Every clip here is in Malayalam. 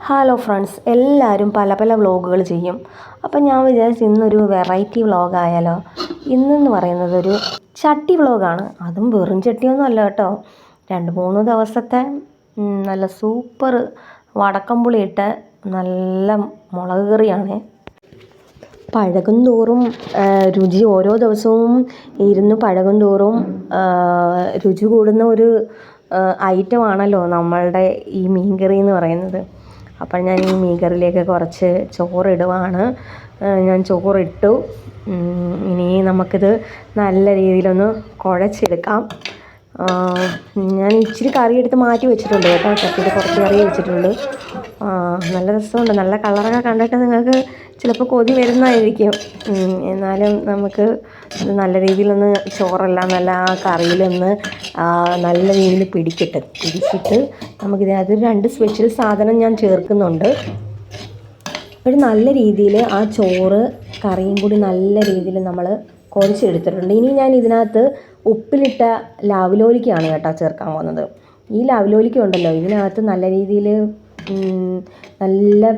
ഹലോ ഫ്രണ്ട്സ്, എല്ലാവരും പല പല വ്ളോഗുകൾ ചെയ്യും. അപ്പം ഞാൻ വിചാരിച്ചു ഇന്നൊരു വെറൈറ്റി വ്ളോഗായാലോ. ഇന്നെന്ന് പറയുന്നത് ഒരു ചട്ടി വ്ളോഗാണ്. അതും വെറും ചട്ടിയൊന്നും അല്ല കേട്ടോ. 2-3 ദിവസത്തെ നല്ല സൂപ്പർ വടക്കംപുളി ഇട്ട നല്ല മുളക് കറിയാണ്. പഴകും തോറും രുചി ഓരോ ദിവസവും ഇരുന്ന് പഴകും തോറും രുചി കൂടുന്ന ഒരു ഐറ്റമാണല്ലോ നമ്മളുടെ ഈ മീൻകറി എന്ന് പറയുന്നത്. അപ്പം ഞാൻ ഈ മീൻകറിയിലേക്ക് കുറച്ച് ചോറിടുവാണ്. ഞാൻ ചോറിട്ടു. ഇനി നമുക്കിത് നല്ല രീതിയിലൊന്ന് കുഴച്ചെടുക്കാം. ഞാൻ ഇച്ചിരി കറി എടുത്ത് മാറ്റി വെച്ചിട്ടുണ്ട് കേട്ടോ. ചട്ടിയിൽ കുറച്ച് കറി വെച്ചിട്ടുണ്ട്. നല്ല രസമുണ്ട്. നല്ല കളറൊക്കെ കണ്ടിട്ട് നിങ്ങൾക്ക് ചിലപ്പോൾ കൊതി വരുന്നതായിരിക്കും. എന്നാലും നമുക്ക് നല്ല രീതിയിലൊന്ന് ചോറെല്ലാം നല്ല ആ കറിയിലൊന്ന് നല്ല രീതിയിൽ പിടിച്ചിട്ട് നമുക്കിതിനകത്ത് 2 സ്പെഷ്യൽ സാധനം ഞാൻ ചേർക്കുന്നുണ്ട്. ഒരു നല്ല രീതിയിൽ ആ ചോറ് കറിയും കൂടി നല്ല രീതിയിൽ നമ്മൾ കുഴച്ചെടുത്തിട്ടുണ്ട്. ഇനി ഞാൻ ഇതിനകത്ത് ഉപ്പിലിട്ട ലാവ്ലോലിക്കയാണ് കേട്ടോ ചേർക്കാൻ പോകുന്നത്. ഈ ലാവ്ലോലിക്ക ഉണ്ടല്ലോ, ഇതിനകത്ത് നല്ല രീതിയിൽ നല്ല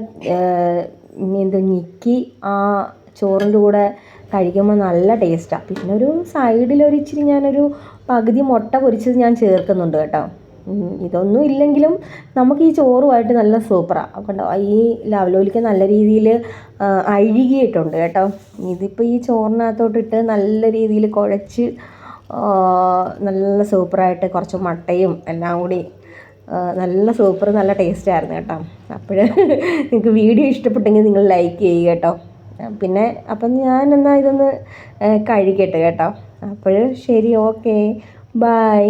ഞെക്കി ആ ചോറിൻ്റെ കൂടെ കഴിക്കുമ്പോൾ നല്ല ടേസ്റ്റാണ്. പിന്നെ ഒരു സൈഡിലൊരിച്ചിരി ഞാനൊരു പകുതി മുട്ട പൊരിച്ചത് ഞാൻ ചേർക്കുന്നുണ്ട് കേട്ടോ. ഇതൊന്നും ഇല്ലെങ്കിലും നമുക്ക് ഈ ചോറുമായിട്ട് നല്ല സൂപ്പറാണ്. അപ്പോൾ ഈ ലാവ്ലോലിക്ക നല്ല രീതിയിൽ അഴുകിയിട്ടുണ്ട് കേട്ടോ. ഇതിപ്പോൾ ഈ ചോറിനകത്തോട്ടിട്ട് നല്ല രീതിയിൽ കുഴച്ച് നല്ല സൂപ്പറായിട്ട് കുറച്ച് മുട്ടയും എല്ലാം കൂടി നല്ല സൂപ്പർ നല്ല ടേസ്റ്റായിരുന്നു കേട്ടോ. അപ്പോൾ നിങ്ങൾക്ക് വീഡിയോ ഇഷ്ടപ്പെട്ടെങ്കിൽ നിങ്ങൾ ലൈക്ക് ചെയ്യുക കേട്ടോ. പിന്നെ അപ്പം ഞാൻ എന്നാൽ ഇതൊന്ന് കഴിക്കട്ടെ കേട്ടോ. അപ്പോൾ ശരി, ഓക്കെ, ബൈ.